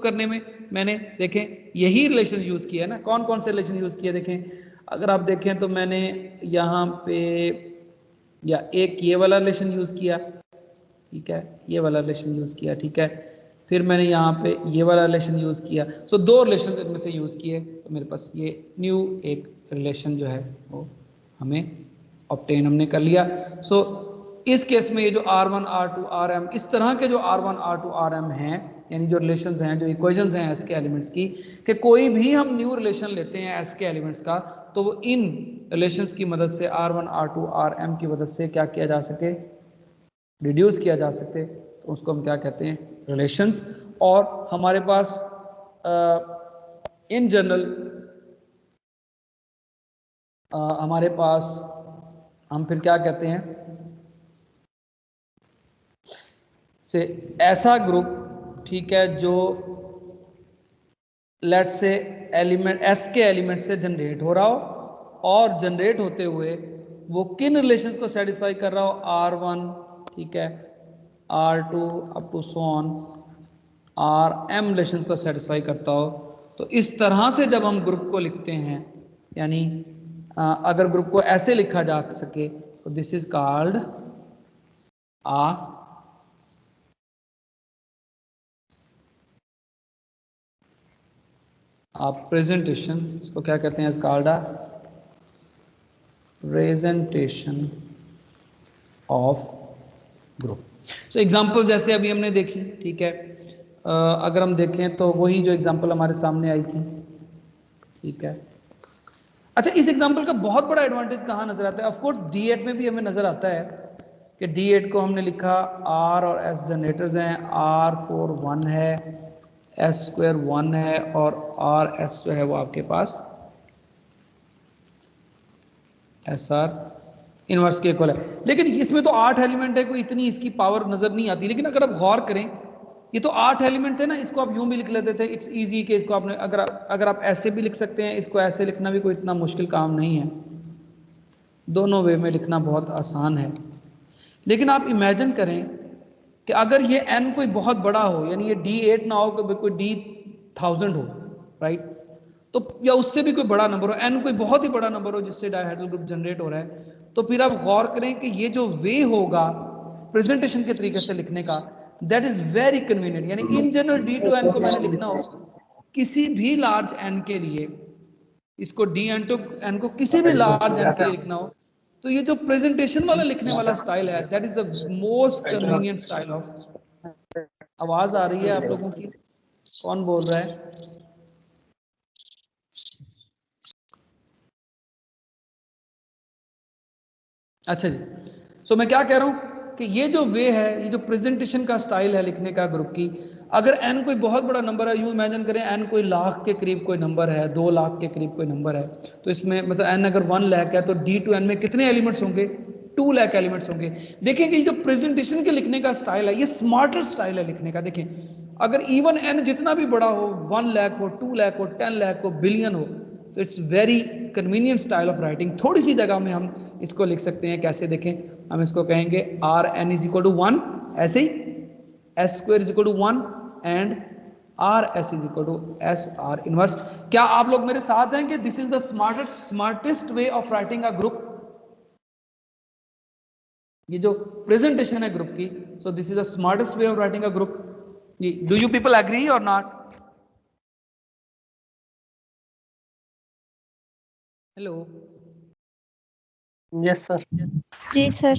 [SPEAKER 1] करने में मैंने देखें यही रिलेशन यूज किया है ना। कौन कौन से रिलेशन यूज किए देखें, अगर आप देखें तो मैंने यहाँ पे या एक ये वाला रिलेशन यूज किया, ठीक है, ये वाला रिलेशन यूज किया, ठीक है, फिर मैंने यहाँ पे ये वाला रिलेशन यूज किया। सो दो रिलेशन इनमें से यूज किए तो मेरे पास ये न्यू एक रिलेशन जो है वो हमें ऑब्टेन हमने कर लिया। सो इस केस में ये जो R1 R2 RM, इस तरह के जो R1 R2 RM हैं, यानी जो रिलेशंस हैं, जो इक्वेशंस हैं एस के एलिमेंट्स की, कि कोई भी हम न्यू रिलेशन लेते हैं एस के एलिमेंट्स का तो वो इन रिलेशंस की मदद से R1 R2 Rm की मदद से क्या किया जा सके, रिड्यूस किया जा सके, तो उसको हम क्या कहते हैं, रिलेशंस। और हमारे पास इन जनरल हमारे पास हम फिर क्या कहते हैं से ऐसा ग्रुप, ठीक है, जो लेट से एलिमेंट S के एलिमेंट से जनरेट हो रहा हो और जनरेट होते हुए वो किन रिलेशंस को सेटिस्फाई कर रहा हो, R1, ठीक है, R2 up to so on Rm relations को सेटिस्फाई करता हो। तो इस तरह से जब हम ग्रुप को लिखते हैं, यानी अगर ग्रुप को ऐसे लिखा जा सके तो दिस इज कॉल्ड प्रेजेंटेशन। इसको क्या कहते हैं, is called presentation of group. So example जैसे अभी हमने देखी, ठीक है, अगर हम देखें तो वही जो एग्जांपल हमारे सामने आई थी, ठीक है। अच्छा, इस एग्जांपल का बहुत बड़ा एडवांटेज कहाँ नजर आता है, ऑफ कोर्स D8 में भी हमें नजर आता है कि D8 को हमने लिखा R और S जनरेटर्स हैं, R4 1 है, S² 1 है और RS जो है वो आपके पास SR इनवर्स के इक्वल है। लेकिन इसमें तो 8 एलिमेंट है, कोई इतनी इसकी पावर नजर नहीं आती। लेकिन अगर आप गौर करें, ये तो 8 एलिमेंट थे ना, इसको आप यूं भी लिख लेते थे, इट्स इजी कि इसको आपने अगर आप ऐसे भी लिख सकते हैं, इसको ऐसे लिखना भी कोई इतना मुश्किल काम नहीं है, दोनों वे में लिखना बहुत आसान है। लेकिन आप इमेजिन करें कि अगर ये n कोई बहुत बड़ा हो, यानी ये D8 ना हो, कोई D1000 हो, राइट, तो या उससे भी कोई बड़ा नंबर हो, n कोई बहुत ही बड़ा नंबर हो जिससे डायहेड्रल ग्रुप जनरेट हो रहा है, तो फिर आप गौर करें कि ये जो वे होगा प्रेजेंटेशन के तरीके से लिखने का, दैट इज वेरी कन्वीनियंट। यानी इन जनरल D2n को मैंने लिखना हो किसी भी लार्ज n के लिए, इसको D2n को किसी भी लार्ज n के लिए लिखना हो, तो ये जो प्रेजेंटेशन वाला लिखने वाला स्टाइल है, that is the most convenient style of. आवाज आ रही है आप लोगों की? कौन बोल रहा है? अच्छा जी, सो मैं क्या कह रहा हूं कि ये जो वे है, ये जो प्रेजेंटेशन का स्टाइल है लिखने का ग्रुप की, अगर n कोई बहुत बड़ा नंबर है, यूं इमेजिन करें n कोई लाख के करीब कोई नंबर है, 2 लाख के करीब कोई नंबर है, तो इसमें मतलब n अगर 1 लाख है तो D2n में कितने एलिमेंट्स होंगे? 2 लाख एलिमेंट्स होंगे। देखेंगे ये जो प्रेजेंटेशन के लिखने का स्टाइल है, ये स्मार्टर स्टाइल है लिखने का। देखें, अगर इवन n जितना भी बड़ा हो, 1 लाख हो, 2 लाख हो, 10 लाख हो, बिलियन हो, तो it's very convenient style of writing. थोड़ी सी जगह में हम इसको लिख सकते हैं, कैसे देखें, हम इसको कहेंगे Rn इज इक्वल टू 1, ऐसे ही S² is equal to 1 and RS is equal to SR inverse. क्या आप लोग मेरे साथ हैं कि this is the smartest way of writing a group? ये जो प्रेजेंटेशन है ग्रुप की, so this is the smartest way of writing a group. Do you people agree और नॉट? Hello,
[SPEAKER 3] yes sir.
[SPEAKER 2] जी सर।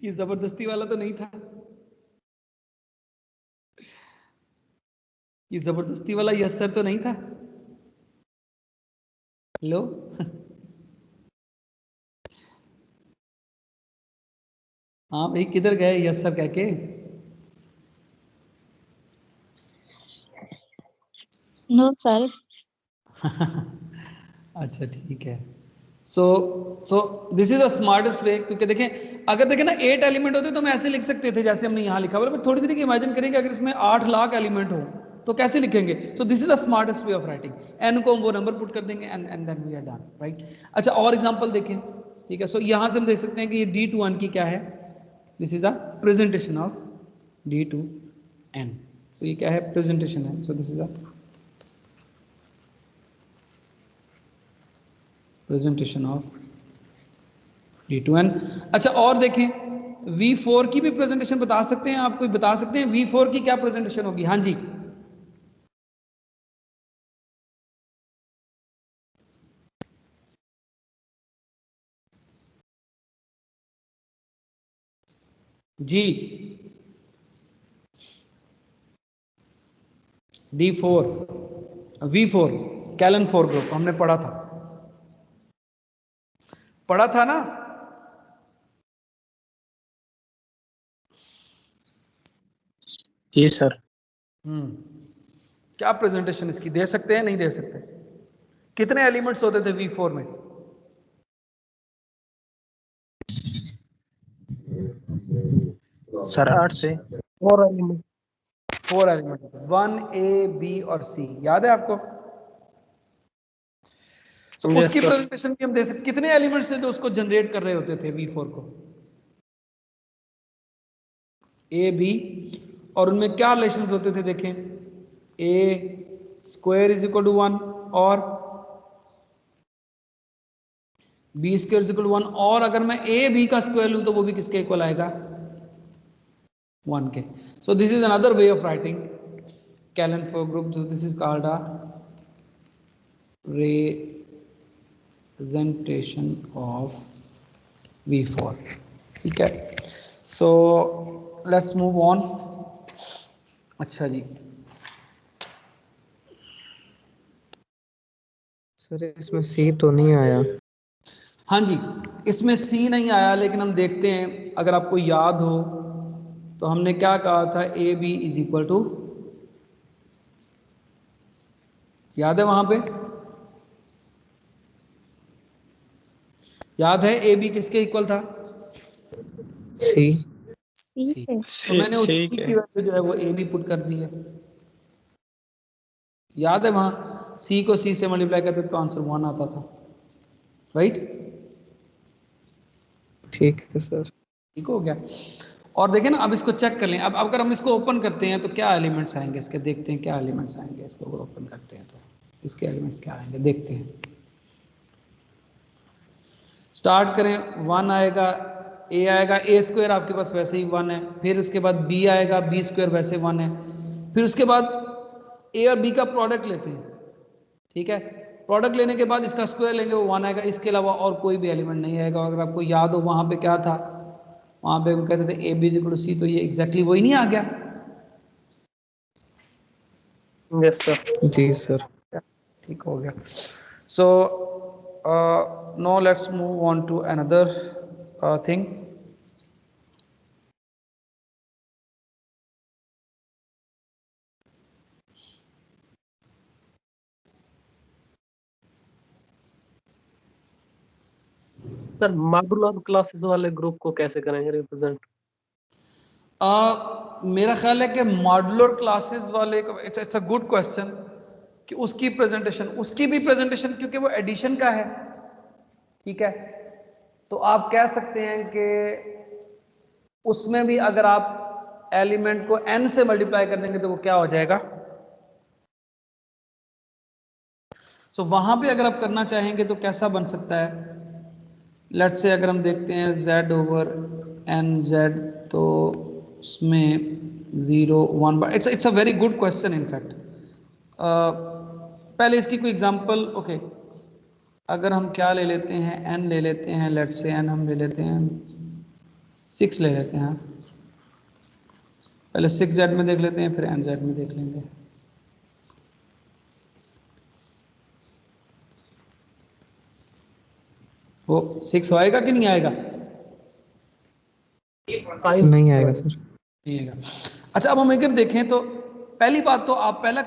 [SPEAKER 1] ये जबरदस्ती वाला तो नहीं था? ये जबरदस्ती वाला यस सर तो नहीं था? हेलो हाँ भाई, किधर गए यस सर कह के?
[SPEAKER 2] No sir.
[SPEAKER 1] अच्छा ठीक है। So this is the smartest way, क्योंकि देखें, अगर देखें ना 8 एलिमेंट होते तो हम ऐसे लिख सकते थे जैसे हमने यहाँ लिखा हुआ, पर थोड़ी देर की इमेजिन करेंगे अगर इसमें 8 लाख एलिमेंट हो तो कैसे लिखेंगे? So this is the smartest way of writing. N को हम वो नंबर पुट कर देंगे and then we are done, right. अच्छा, और एग्जांपल देखें, ठीक है। सो यहाँ से हम देख सकते हैं कि ये D2n की क्या है, this is the presentation of D2n। सो ये क्या है, प्रेजेंटेशन है। So this is the presentation of D2n। अच्छा, और देखें, V4 की भी प्रेजेंटेशन बता सकते हैं आप? कोई बता सकते हैं V4 की क्या प्रेजेंटेशन होगी? हाँ जी, जी, D4 V4 कैलन 4 ग्रुप हमने पढ़ा था। पढ़ा था ना?
[SPEAKER 3] जी सर।
[SPEAKER 1] क्या प्रेजेंटेशन इसकी दे सकते हैं, नहीं दे सकते? कितने एलिमेंट्स होते थे V4 में?
[SPEAKER 3] सर 8 से 4 एलिमेंट।
[SPEAKER 1] 4 एलिमेंट, 1 A B और C, याद है आपको? तो
[SPEAKER 3] Yes,
[SPEAKER 1] उसकी
[SPEAKER 3] sir.
[SPEAKER 1] प्रेजेंटेशन भी हम दे सकते। कितने एलिमेंट्स थे जो उसको जनरेट कर रहे होते थे V4 को? A B, और उनमें क्या रिलेशंस होते थे देखें? A square is equal to 1 और B square is equal to 1, और अगर मैं A B का स्क्वायर लूं तो वो भी किसके इक्वल आएगा? 1 के। So this is another way of writing Kallenfour group. So this is called a representation of V4. ठीक है, so let's move on. अच्छा जी,
[SPEAKER 5] सर इसमें सी तो नहीं आया।
[SPEAKER 1] हाँ जी, इसमें C नहीं आया, लेकिन हम देखते हैं, अगर आपको याद हो तो हमने क्या कहा था? A B is equal to, याद है वहां पे? याद है ए बी किसके इक्वल था?
[SPEAKER 5] सी।
[SPEAKER 2] सी
[SPEAKER 1] C।
[SPEAKER 2] है।
[SPEAKER 1] तो मैंने उस C की वैल्यू जो है वो ए बी पुट कर दी है। याद है वहां C को C से मल्टीप्लाई करते तो आंसर 1 आता था, राइट?
[SPEAKER 5] ठीक है सर।
[SPEAKER 1] ठीक हो गया। और देखें ना, अब इसको चेक कर लें। अब अगर हम इसको ओपन करते हैं तो क्या एलिमेंट्स आएंगे इसके, देखते हैं क्या एलिमेंट्स आएंगे इसको। अगर ओपन करते हैं तो इसके एलिमेंट्स क्या आएंगे, देखते हैं। स्टार्ट करें, 1 आएगा, A आएगा, A स्क्वायर आपके पास वैसे ही 1 है, फिर उसके बाद B आएगा, B स्क्वायर वैसे 1 है, फिर उसके बाद A और B का प्रोडक्ट लेते हैं, ठीक है? प्रोडक्ट लेने के बाद इसका स्क्वायर लेंगे, वो 1 आएगा, इसके अलावा और कोई भी एलिमेंट नहीं आएगा। अगर आपको याद हो वहाँ पे क्या था, वहाँ पे हम कहते थे AB इक्वल टू C, तो ये एग्जैक्टली वही नहीं आ गया?
[SPEAKER 3] Yes, sir.
[SPEAKER 5] जी सर।
[SPEAKER 1] ठीक हो गया। So now let's move on to another thing.
[SPEAKER 3] Sir modular classes वाले ग्रुप को कैसे करेंगे रिप्रेजेंट?
[SPEAKER 1] मेरा ख्याल है कि मॉड्यूलर क्लासेस वाले को, इट्स अ गुड क्वेश्चन कि उसकी भी प्रेजेंटेशन, क्योंकि वो एडिशन का है, ठीक है? तो आप कह सकते हैं कि उसमें भी अगर आप एलिमेंट को n से मल्टीप्लाई कर देंगे तो वो क्या हो जाएगा? तो वहां पे अगर आप करना चाहेंगे तो कैसा बन सकता है? लेट्स से अगर हम देखते हैं z ओवर nz, तो उसमें 0 1, it's a very good question in fact. पहले इसकी कोई एग्जांपल, ओके, अगर हम क्या ले लेते हैं, n ले लेते हैं, लेट्स से n हम ले लेते हैं 6 ले लेते हैं। पहले 6z में देख लेते हैं, फिर nz में देख लेंगे। वो 6 आएगा कि नहीं आएगा?
[SPEAKER 5] नहीं आएगा सर।
[SPEAKER 1] नहीं आएगा। अच्छा, अब हम अगर देखें तो पहली बात तो आप, पहला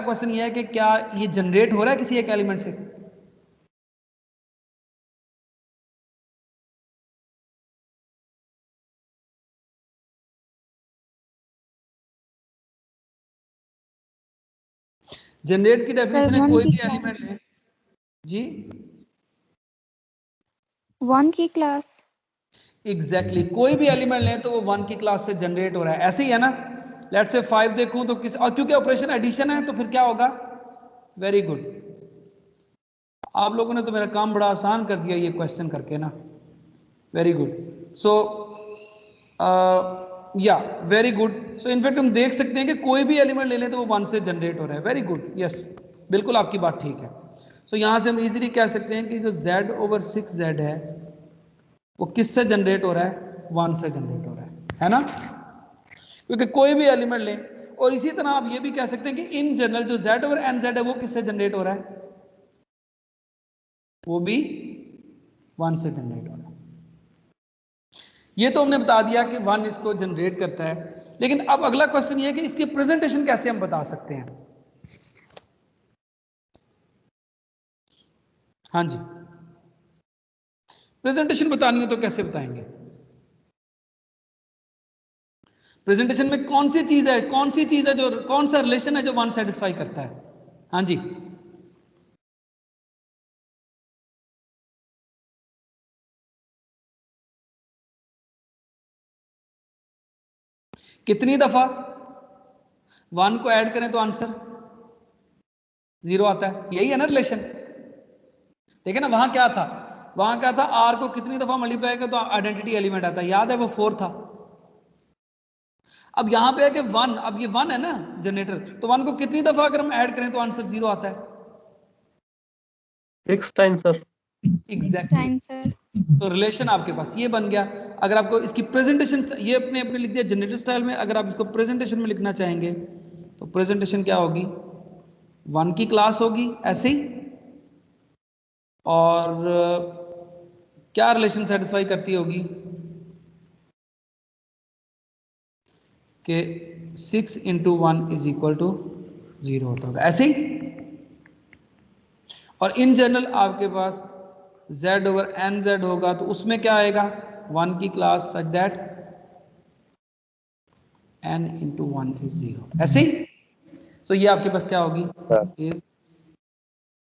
[SPEAKER 1] क्वेश्चन ये है कि क्या ये जनरेट हो रहा है किसी एक एलिमेंट से? जनरेट की डेफिनेशन है
[SPEAKER 2] 1
[SPEAKER 1] कोई
[SPEAKER 2] की
[SPEAKER 1] भी एलिमेंट
[SPEAKER 2] क्लास।
[SPEAKER 1] है जी,
[SPEAKER 2] 1 की क्लास।
[SPEAKER 1] एग्जैक्टली कोई भी एलिमेंट लें तो वो 1 की क्लास से जनरेट हो रहा है, ऐसे ही है ना? लेट्स से 5 देखूं तो किस, और क्योंकि ऑपरेशन एडिशन है तो फिर क्या होगा? वेरी गुड, आप लोगों ने तो मेरा काम बड़ा आसान कर दिया ये क्वेश्चन करके ना। Very good. सो या वेरी गुड। सो इनफैक्ट हम देख सकते हैं कि कोई भी एलिमेंट ले लें तो वो 1 से जनरेट हो रहा है। वेरी गुड, यस, बिल्कुल आपकी बात ठीक है। सो यहाँ से हम इजीली कह सकते हैं कि जो z ओवर 6z है वो किससे जनरेट हो रहा है? 1 से जनरेट हो रहा है ना? क्योंकि कोई भी एलिमेंट लें, और इसी तरह आप ये भी कह सकते हैं कि इन जनरल जो z ओवर nz है वो किससे जनरेट हो रहा है? वो भी 1 से जनरेट हो रहा है। ये तो हमने बता दिया कि 1 इसको जनरेट करता है, लेकिन अब अगला क्वेश्चन ये है कि इसकी प्रेजेंटेशन कैसे हम बता सकते हैं। हाँ जी, प्रेजेंटेशन बतानी है तो कैसे बताएंगे? प्रेजेंटेशन में कौन सी चीज है, जो कौन सा रिलेशन है जो 1 सेटिस्फाई करता है? हाँ जी, कितनी दफा 1 को ऐड करें तो आंसर 0 आता है, यही है ना रिलेशन। ठीक है ना, वहां क्या था, आर को कितनी दफा मल्टीप्लाई करें तो आइडेंटिटी एलिमेंट आता है, याद है वो 4 था। अब यहां पे है कि 1, अब ये 1 है ना जनरेटर, तो 1 को कितनी दफा अगर हम ऐड करें तो आंसर 0 आता है?
[SPEAKER 3] 6 time sir.
[SPEAKER 1] Exactly.
[SPEAKER 2] Time sir.
[SPEAKER 1] तो रिलेशन आपके पास ये बन गया। अगर आपको इसकी प्रेजेंटेशन, ये अपने अपने लिख दिया जनरेटर स्टाइल में, अगर आप इसको प्रेजेंटेशन में लिखना चाहेंगे तो प्रेजेंटेशन क्या होगी, 1 की क्लास होगी ऐसे ही, और क्या रिलेशन सेटिस्फाई करती होगी कि 6 × 1 = 0 होता होगा ऐसे ही। और इन जनरल आपके पास Z/NZ होगा, तो उसमें क्या आएगा, 1 की क्लास सच दैट n × 1 = 0 ऐसे ही। सो ये आपके पास क्या होगी, is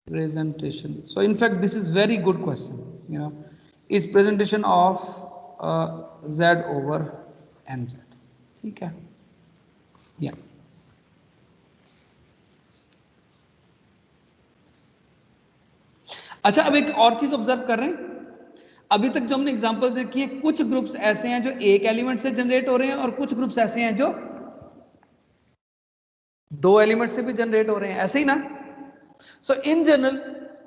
[SPEAKER 1] presentation. So in fact this is very good question, is presentation of Z/NZ। ठीक है, या अच्छा, अब एक और चीज ऑब्जर्व कर रहे हैं, अभी तक जो हमने एग्जांपल्स देखी है, कुछ ग्रुप्स ऐसे हैं जो एक एलिमेंट से जनरेट हो रहे हैं और कुछ ग्रुप्स ऐसे हैं जो 2 एलिमेंट से भी जनरेट हो रहे हैं, ऐसे ही ना। सो इन जनरल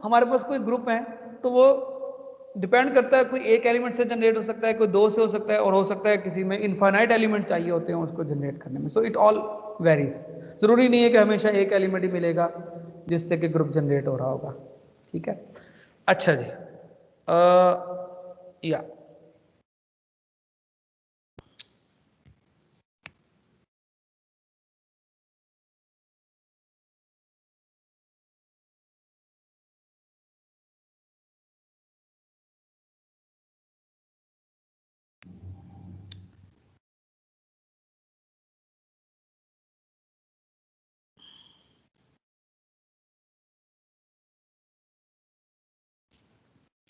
[SPEAKER 1] हमारे पास कोई ग्रुप है तो वो डिपेंड करता है, कोई एक एलिमेंट से जनरेट हो सकता है, कोई 2 से हो सकता है, और हो सकता है किसी में इनफाइनाइट एलिमेंट चाहिए होते हैं उसको जनरेट करने में। सो इट ऑल वेरीज, जरूरी नहीं है कि हमेशा एक एलिमेंट ही मिलेगा जिससे कि ग्रुप जनरेट हो रहा होगा। ठीक है, अच्छा जी, या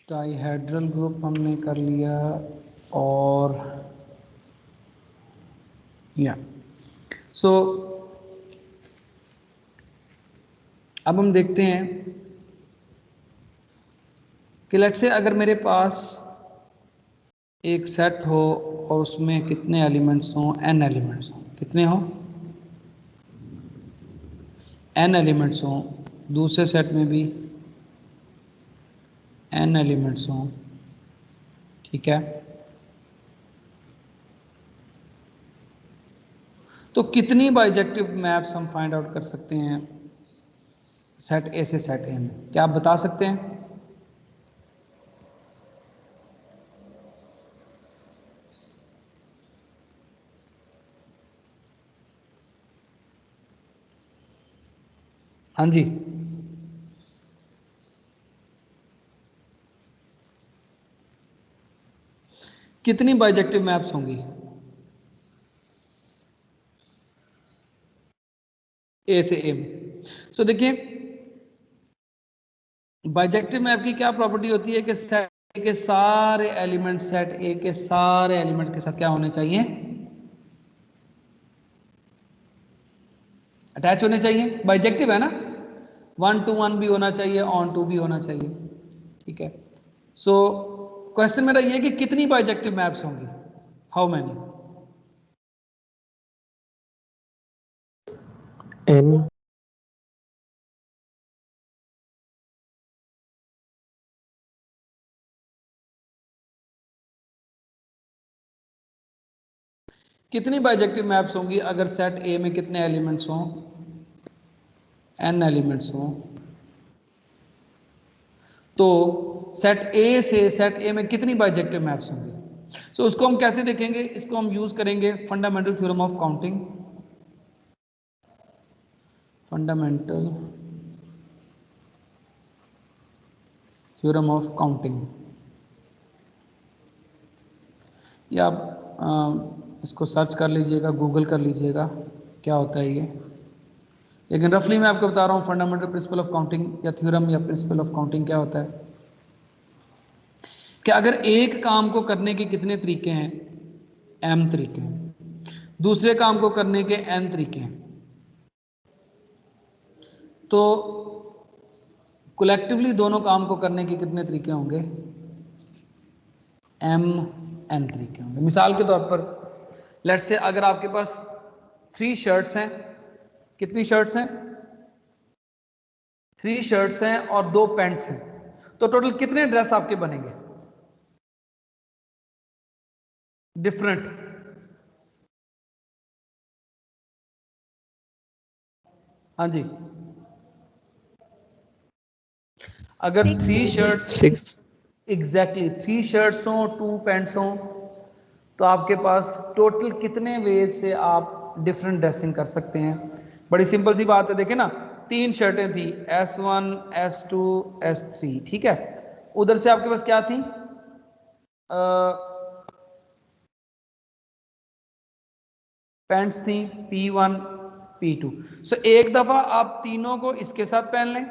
[SPEAKER 1] डाइहेड्रल ग्रुप हमने कर लिया, और या सो अब हम देखते हैं कि लेट्स से अगर मेरे पास एक सेट हो और उसमें कितने एलिमेंट्स हों, n एलिमेंट्स हों, कितने हों, n एलिमेंट्स हों, दूसरे सेट में भी n एलिमेंट्स हों। ठीक है, तो कितनी बाइजेक्टिव मैप्स हम फाइंड आउट कर सकते हैं सेट ए से सेट ए में, क्या आप बता सकते हैं? हाँ जी, कितनी बाइजेक्टिव मैप्स होंगी ए से ए में? सो देखिए, बाइजेक्टिव मैप की क्या प्रॉपर्टी होती है कि सेट ए के सारे एलिमेंट, सेट ए के सारे एलिमेंट के साथ क्या होने चाहिए, अटैच होने चाहिए। बाइजेक्टिव है ना, 1 to 1 भी होना चाहिए, ऑन टू भी होना चाहिए। ठीक है, सो क्वेश्चन मेरा ये कि कितनी बाइजेक्टिव मैप्स होंगी, हाउ मैनी?
[SPEAKER 5] N
[SPEAKER 1] कितनी बाइजेक्टिव मैप्स होंगी अगर सेट ए में कितने एलिमेंट्स हों, n एलिमेंट्स हों, तो सेट ए से सेट ए में कितनी बाइजेक्टिव मैप्स होंगे? सो उसको हम कैसे देखेंगे? इसको हम यूज करेंगे fundamental theorem of counting. Fundamental theorem of counting, या आप इसको सर्च कर लीजिएगा, गूगल कर लीजिएगा क्या होता है ये। लेकिन रफली मैं आपको बता रहा हूँ फंडामेंटल प्रिंसिपल ऑफ काउंटिंग या थ्योरम या प्रिंसिपल ऑफ काउंटिंग क्या होता है कि अगर एक काम को करने के कितने तरीके हैं? m तरीके हैं। दूसरे काम को करने के n तरीके हैं। तो कलेक्टिवली दोनों काम को करने के कितने तरीके होंगे? m n तरीके होंगे। मिसाल के तौर पर लेट्स से अगर आपके पास 3 शर्ट्स हैं, कितनी शर्ट्स हैं? 3 शर्ट्स हैं और 2 पैंट्स हैं, तो टोटल कितने ड्रेस आपके बनेंगे डिफरेंट? हाँ जी, अगर 3 शर्ट्स,
[SPEAKER 5] 6
[SPEAKER 1] एग्जैक्टली 3 शर्ट्स हों 2 पैंट्स हों, तो आपके पास टोटल कितने वेज से आप डिफरेंट ड्रेसिंग कर सकते हैं? बड़ी सिंपल सी बात है, देखें ना, 3 शर्टें थी S1 S2 S3, ठीक है। उधर से आपके पास क्या थी? पैंट्स थी P1 P2। सो एक दफा आप तीनों को इसके साथ पहन लें,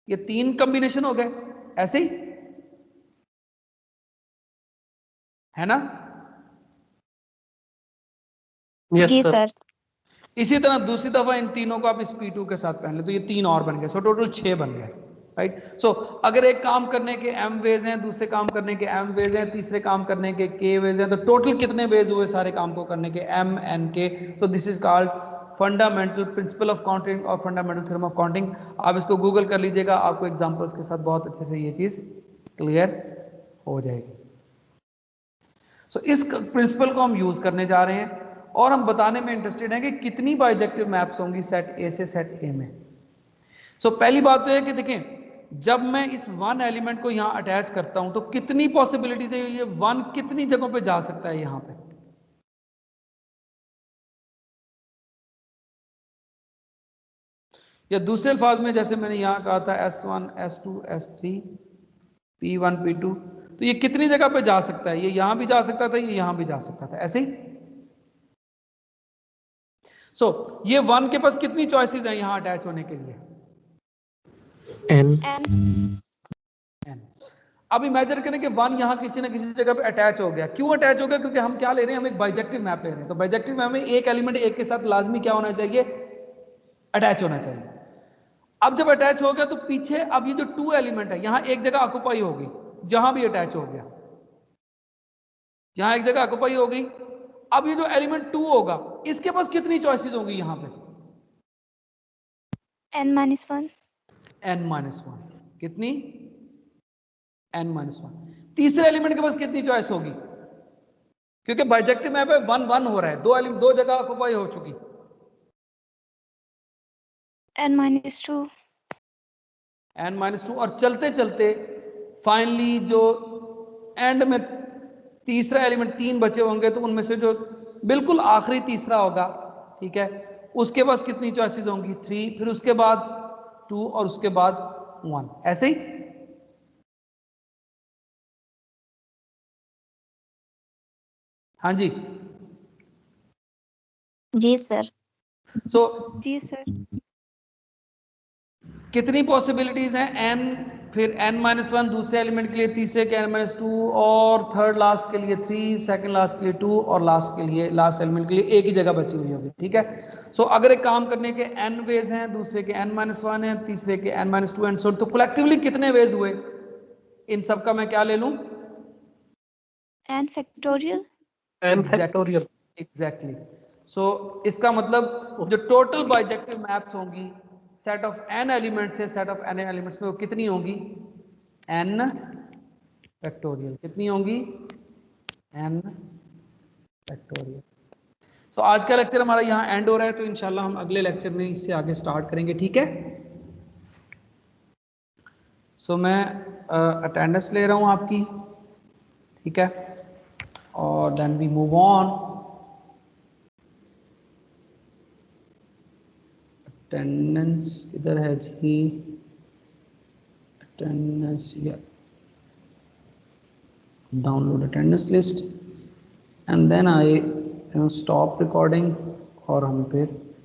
[SPEAKER 1] ये 3 कॉम्बिनेशन हो गए, ऐसे ही है ना?
[SPEAKER 3] यस
[SPEAKER 2] जी
[SPEAKER 3] सर।
[SPEAKER 2] सर।
[SPEAKER 1] इसी तरह दूसरी दफा इन तीनों को आप इस P2 के साथ पहन ले, तो ये 3 और बन गए, सो टोटल 6 बन गए, राइट। सो अगर एक काम करने के m वेज हैं, दूसरे काम करने के m वेज हैं, तीसरे काम करने के k वेज हैं, तो टोटल कितने वेज हुए सारे काम को करने के? m n k। So this is called fundamental principle of counting और फंडामेंटल थ्योरम ऑफ काउंटिंग। आप इसको गूगल कर लीजिएगा, आपको एग्जांपल्स के साथ बहुत अच्छे से ये चीज क्लियर हो जाएगी। सो इस प्रिंसिपल को हम यूज करने जा रहे हैं और हम बताने में इंटरेस्टेड हैं कि कितनी बाइजेक्टिव मैप्स होंगी सेट ए से सेट ए में। सो पहली बात तो है कि देखें, जब मैं इस 1 एलिमेंट को यहां अटैच करता हूं तो कितनी पॉसिबिलिटीज है, ये 1 कितनी जगहों पे जा सकता है यहां पे? या दूसरे अल्फाज में जैसे मैंने यहां कहा था S1 S2 S3 P1 P2, तो ये कितनी जगह पे जा सकता है? ये यहां भी जा सकता था, ये यहां भी जा सकता था, ऐसे ही। सो ये 1 के पास कितनी चॉइसेस हैं यहां अटैच होने के लिए?
[SPEAKER 5] n
[SPEAKER 1] n। अब इमेजिन करें कि 1 यहां किसी ना किसी जगह पे अटैच हो गया। क्यों अटैच हो गया? क्योंकि हम क्या ले रहे हैं, हम एक बाइजेक्टिव मैप ले रहे हैं। तो बाइजेक्टिव मैप में एक एलिमेंट एक के साथ लाजमी क्या होना चाहिए? अटैच होना चाहिए। अब जब अटैच हो गया तो पीछे अब ये जो 2 एलिमेंट है यहां एक जगह ऑक्यूपाई हो गई, जहां भी अटैच हो गया यहां एक जगह ऑक्यूपाई हो गई। अब ये जो एलिमेंट 2 होगा इसके पास कितनी चॉइसेस होंगी यहां पे?
[SPEAKER 2] n-1।
[SPEAKER 1] n-1। कितनी? n-1। तीसरे एलिमेंट के पास कितनी चॉइस होगी? क्योंकि बाइजेक्टिव मैप है, 1 1 हो रहा है, दो जगह ऑक्यूपाई हो चुकी,
[SPEAKER 2] n-2।
[SPEAKER 1] n-2। और चलते चलते फाइनली जो एंड में तीसरा एलिमेंट 3 बचे होंगे, तो उनमें से जो बिल्कुल आखिरी तीसरा होगा, ठीक है, उसके पास कितनी चॉइसेस होंगी? 3, फिर उसके बाद 2 और उसके बाद 1, ऐसे ही। हाँ जी।
[SPEAKER 2] जी सर।
[SPEAKER 1] सो
[SPEAKER 2] जी सर।
[SPEAKER 1] कितनी पॉसिबिलिटीज हैं? n, फिर n-1 दूसरे एलिमेंट के लिए, तीसरे के n-2 और थर्ड लास्ट के लिए 3, सेकंड लास्ट के लिए 2 और लास्ट के लिए, लास्ट एलिमेंट के लिए एक ही जगह बची हुई होगी, ठीक है। सो अगर एक काम करने के n वेज हैं, दूसरे के n-1 हैं, तीसरे के n-2 एंड सो, तो कलेक्टिवली कितने वेज हुए? इन सब का मैं क्या ले लूं?
[SPEAKER 2] n factorial.
[SPEAKER 3] n factorial.
[SPEAKER 1] Exactly. So इसका मतलब जो टोटल बाइजेक्टिव मैप्स होंगी सेट ऑफ n एलिमेंट्स से सेट ऑफ n एलिमेंट्स में, वो कितनी होंगी? n factorial. कितनी होंगी? n factorial. सो आज का लेक्चर हमारा यहाँ एंड हो रहा है, तो इंशाल्लाह हम अगले लेक्चर में इससे आगे स्टार्ट करेंगे, ठीक है। सो मैं अटेंडेंस ले रहा हूँ आपकी, ठीक है, और then we move on. Attendance किधर है जी? अटेंडेंस या download attendance list and then I stop recording और हम फिर